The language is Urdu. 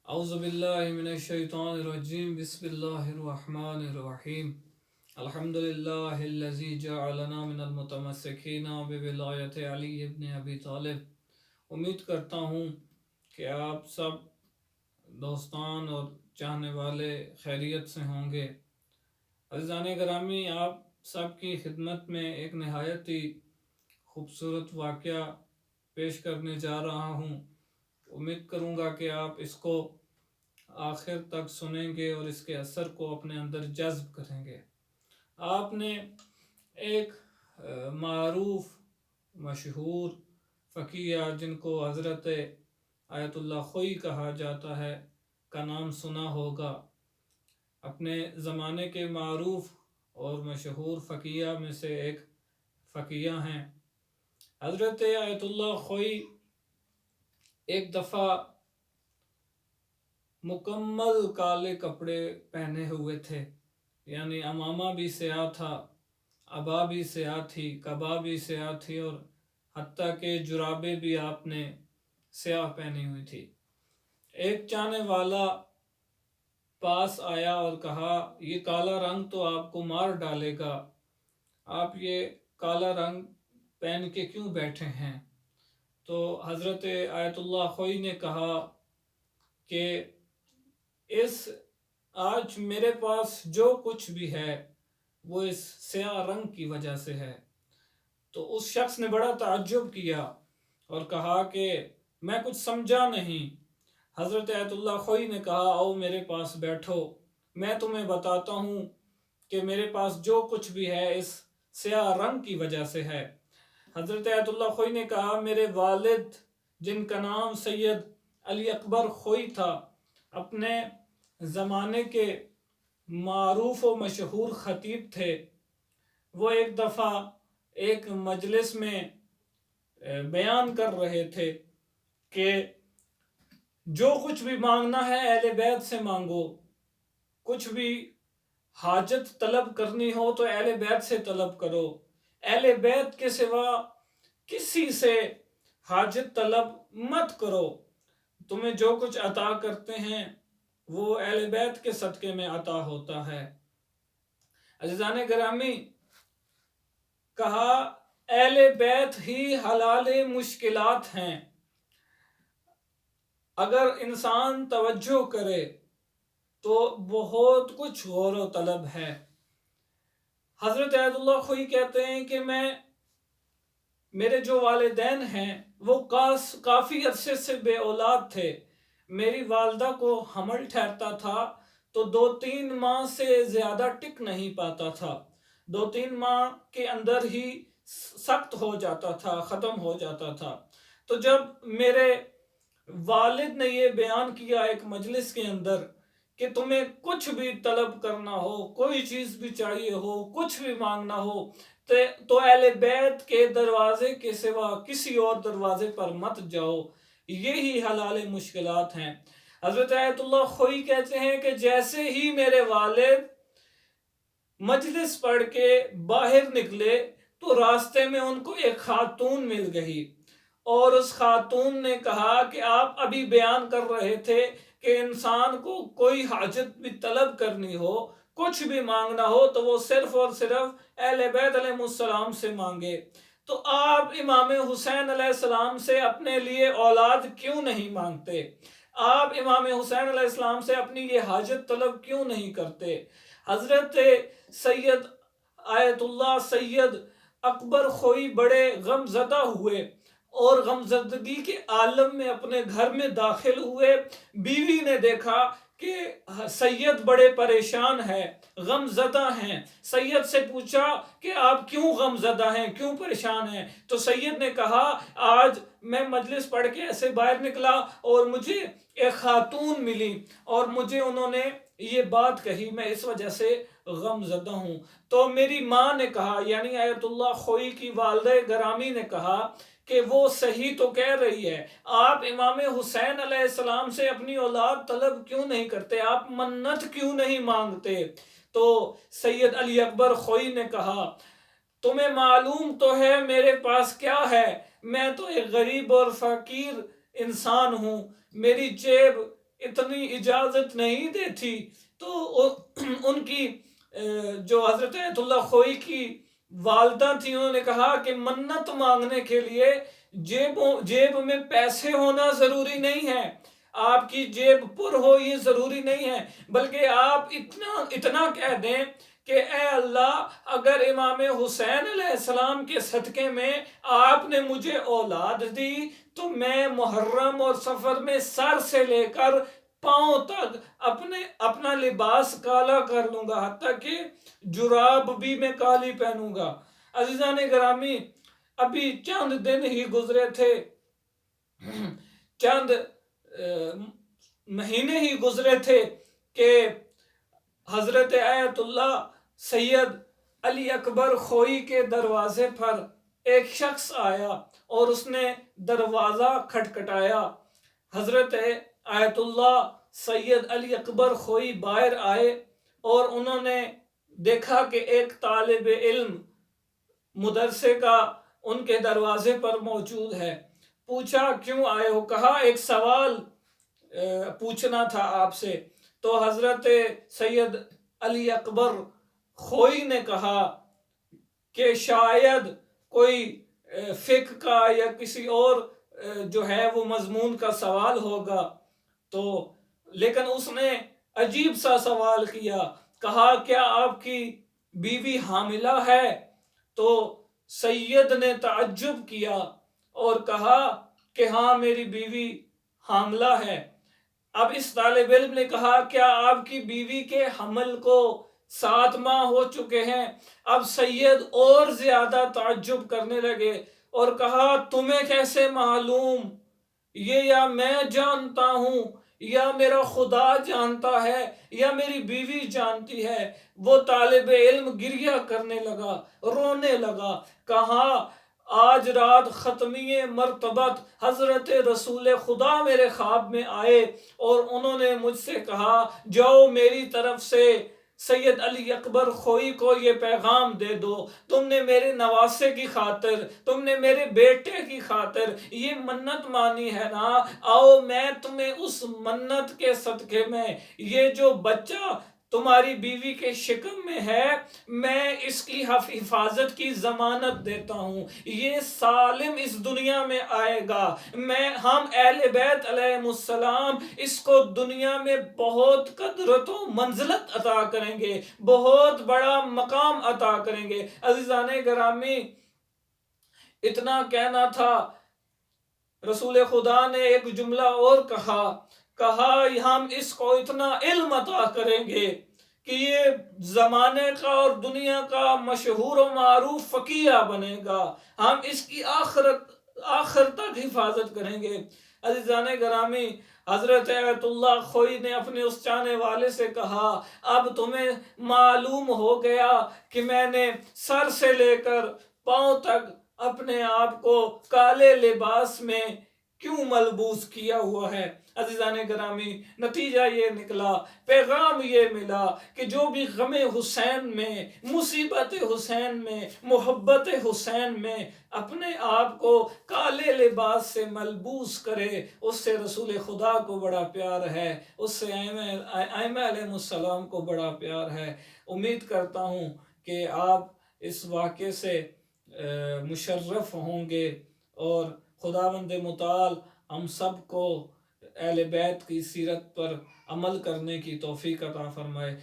اعوذ باللہ من الشیطان الرجیم بسم اللہ الرحمن الرحیم الحمد للہ الذی جعلنا من المتمسکین بولایت علی ابن ابی طالب۔ امید کرتا ہوں کہ آپ سب دوستان اور چاہنے والے خیریت سے ہوں گے۔ عزیزان گرامی، آپ سب کی خدمت میں ایک نہایت ہی خوبصورت واقعہ پیش کرنے جا رہا ہوں۔ امید کروں گا کہ آپ اس کو آخر تک سنیں گے اور اس کے اثر کو اپنے اندر جذب کریں گے۔ آپ نے ایک معروف مشہور فقیہ جن کو حضرت آیت اللہ خوئی کہا جاتا ہے کا نام سنا ہوگا۔ اپنے زمانے کے معروف اور مشہور فقیہ میں سے ایک فقیہ ہیں۔ حضرت آیت اللہ خوئی ایک دفعہ مکمل کالے کپڑے پہنے ہوئے تھے، یعنی امامہ بھی سیاہ تھا، عبا بھی سیاہ تھی، قبا بھی سیاہ تھی، اور حتیٰ کہ جرابیں بھی آپ نے سیاہ پہنی ہوئی تھی۔ ایک چاہنے والا پاس آیا اور کہا، یہ کالا رنگ تو آپ کو مار ڈالے گا، آپ یہ کالا رنگ پہن کے کیوں بیٹھے ہیں؟ تو حضرت آیت اللہ خوئی نے کہا کہ آج میرے پاس جو کچھ بھی ہے وہ اس سیاہ رنگ کی وجہ سے ہے۔ تو اس شخص نے بڑا تعجب کیا اور کہا کہ میں کچھ سمجھا نہیں۔ حضرت آیت اللہ خوئی نے کہا، آؤ میرے پاس بیٹھو، میں تمہیں بتاتا ہوں کہ میرے پاس جو کچھ بھی ہے اس سیاہ رنگ کی وجہ سے ہے۔ حضرت آیت اللہ خوئی نے کہا، میرے والد جن کا نام سید علی اکبر خوئی تھا، اپنے زمانے کے معروف و مشہور خطیب تھے۔ وہ ایک دفعہ ایک مجلس میں بیان کر رہے تھے کہ جو کچھ بھی مانگنا ہے اہل بیت سے مانگو، کچھ بھی حاجت طلب کرنی ہو تو اہل بیت سے طلب کرو، اہل بیت کے سوا کسی سے حاجت طلب مت کرو، تمہیں جو کچھ عطا کرتے ہیں وہ اہل بیت کے صدقے میں عطا ہوتا ہے۔ عزیزان گرامی، کہا اہل بیت ہی حلال مشکلات ہیں۔ اگر انسان توجہ کرے تو بہت کچھ غور و طلب ہے۔ حضرت آیت اللہ خوئی کہتے ہیں کہ میرے جو والدین ہیں وہ کافی عرصے سے بے اولاد تھے۔ میری والدہ کو حمل ٹھہرتا تھا تو 2-3 ماہ سے زیادہ ٹک نہیں پاتا تھا، 2-3 ماہ کے اندر ہی سخت ہو جاتا تھا، ختم ہو جاتا تھا۔ تو جب میرے والد نے یہ بیان کیا ایک مجلس کے اندر کہ تمہیں کچھ بھی طلب کرنا ہو، کوئی چیز بھی چاہیے ہو، کچھ بھی مانگنا ہو تو اہل بیت کے دروازے کے سوا کسی اور دروازے پر مت جاؤ، یہی حلال مشکلات ہیں۔ حضرت آیت اللہ خوئی کہتے ہیں کہ جیسے ہی میرے والد مجلس پڑھ کے باہر نکلے تو راستے میں ان کو ایک خاتون مل گئی، اور اس خاتون نے کہا کہ آپ ابھی بیان کر رہے تھے کہ انسان کو کوئی حاجت بھی طلب کرنی ہو، کچھ بھی مانگنا ہو تو وہ صرف اور صرف اہل بیت علیہ السلام سے مانگے، تو آپ امام حسین علیہ السلام سے اپنے لیے اولاد کیوں نہیں مانگتے؟ آپ امام حسین علیہ السلام سے اپنی یہ حاجت طلب کیوں نہیں کرتے؟ حضرت سید آیت اللہ سید اکبر خوئی بڑے غم زدہ ہوئے اور غمزدگی کے عالم میں اپنے گھر میں داخل ہوئے۔ بیوی نے دیکھا کہ سید بڑے پریشان ہیں، غم زدہ ہیں۔ سید سے پوچھا کہ آپ کیوں غم زدہ ہیں، کیوں پریشان ہیں؟ تو سید نے کہا، آج میں مجلس پڑھ کے ایسے باہر نکلا اور مجھے ایک خاتون ملی اور مجھے انہوں نے یہ بات کہی، میں اس وجہ سے غم زدہ ہوں۔ تو میری ماں نے کہا، یعنی آیت اللہ خوئی کی والدہ گرامی نے کہا کہ وہ صحیح تو کہہ رہی ہے، آپ امام حسین علیہ السلام سے اپنی اولاد طلب کیوں نہیں کرتے، آپ منت کیوں نہیں مانگتے؟ تو سید علی اکبر خوئی نے کہا، تمہیں معلوم تو ہے میرے پاس کیا ہے، میں تو ایک غریب اور فقیر انسان ہوں، میری جیب اتنی اجازت نہیں دیتی، تو ان کی جو حضرت آیت اللہ خوئی کی والدہ تھی، انہوں نے کہا کہ منت مانگنے کے لیے جیب میں پیسے ہونا ضروری نہیں ہے، آپ کی جیب پر ہو یہ ضروری نہیں ہے، بلکہ آپ اتنا کہہ دیں کہ اے اللہ، اگر امام حسین علیہ السلام کے صدقے میں آپ نے مجھے اولاد دی تو میں محرم اور سفر میں سر سے لے کر پاؤں تک اپنا لباس کالا کر لوں گا، حتیٰ کہ جراب بھی میں کالی پہنوں گا۔ عزیزان گرامی، ابھی چند دن ہی گزرے تھے، چند مہینے ہی گزرے تھے کہ حضرت آیت اللہ سید علی اکبر خوئی کے دروازے پر ایک شخص آیا اور اس نے دروازہ کھٹکھٹایا۔ حضرت آیت اللہ سید علی اکبر خوئی باہر آئے اور انہوں نے دیکھا کہ ایک طالب علم مدرسے کا ان کے دروازے پر موجود ہے۔ پوچھا کیوں آئے ہو؟ کہا ایک سوال پوچھنا تھا آپ سے۔ تو حضرت سید علی اکبر خوئی نے کہا کہ شاید کوئی فقہ کا یا کسی اور جو ہے وہ مضمون کا سوال ہوگا، تو لیکن اس نے عجیب سا سوال کیا، کہا کیا آپ کی بیوی حاملہ ہے؟ تو سید نے تعجب کیا اور کہا کہ ہاں میری بیوی حاملہ ہے۔ اب اس طالب علم نے کہا کیا آپ کی بیوی کے حمل کو 7 ماہ ہو چکے ہیں؟ اب سید اور زیادہ تعجب کرنے لگے اور کہا تمہیں کیسے معلوم؟ یہ یا میں جانتا ہوں یا میرا خدا جانتا ہے یا میری بیوی جانتی ہے۔ وہ طالب علم گریہ کرنے لگا، رونے لگا، کہا آج رات ختمیہ مرتبت حضرت رسول خدا میرے خواب میں آئے اور انہوں نے مجھ سے کہا جاؤ میری طرف سے سید علی اکبر خوئی کو یہ پیغام دے دو، تم نے میرے نواسے کی خاطر، تم نے میرے بیٹے کی خاطر یہ منت مانی ہے نا، آؤ میں تمہیں اس منت کے صدقے میں یہ جو بچہ تمہاری بیوی کے شکم میں ہے میں اس کی حفاظت کی ضمانت دیتا ہوں، یہ سالم اس دنیا میں آئے گا، ہم اہل بیت علیہ السلام اس کو دنیا میں بہت قدرت و منزلت عطا کریں گے، بہت بڑا مقام عطا کریں گے۔ عزیزان گرامی، اتنا کہنا تھا، رسول خدا نے ایک جملہ اور کہا ہم اس کو اتنا علم عطا کریں گے کہ یہ زمانے کا اور دنیا کا مشہور و معروف فقیہ بنے گا، ہم اس کی آخر تک حفاظت کریں گے۔ عزیزان گرامی، حضرت آیت اللہ خوئی نے اپنے اس چاہنے والے سے کہا اب تمہیں معلوم ہو گیا کہ میں نے سر سے لے کر پاؤں تک اپنے آپ کو کالے لباس میں کیوں ملبوس کیا ہوا ہے۔ عزیزان گرامی، نتیجہ یہ نکلا، پیغام یہ ملا کہ جو بھی غم حسین میں، مصیبت حسین میں، محبت حسین میں اپنے آپ کو کالے لباس سے ملبوس کرے اس سے رسول خدا کو بڑا پیار ہے، اس سے ائمہ علیہ السلام کو بڑا پیار ہے۔ امید کرتا ہوں کہ آپ اس واقعے سے مشرف ہوں گے اور خداوند متعال ہم سب کو اہل بیت کی سیرت پر عمل کرنے کی توفیق عطا فرمائے۔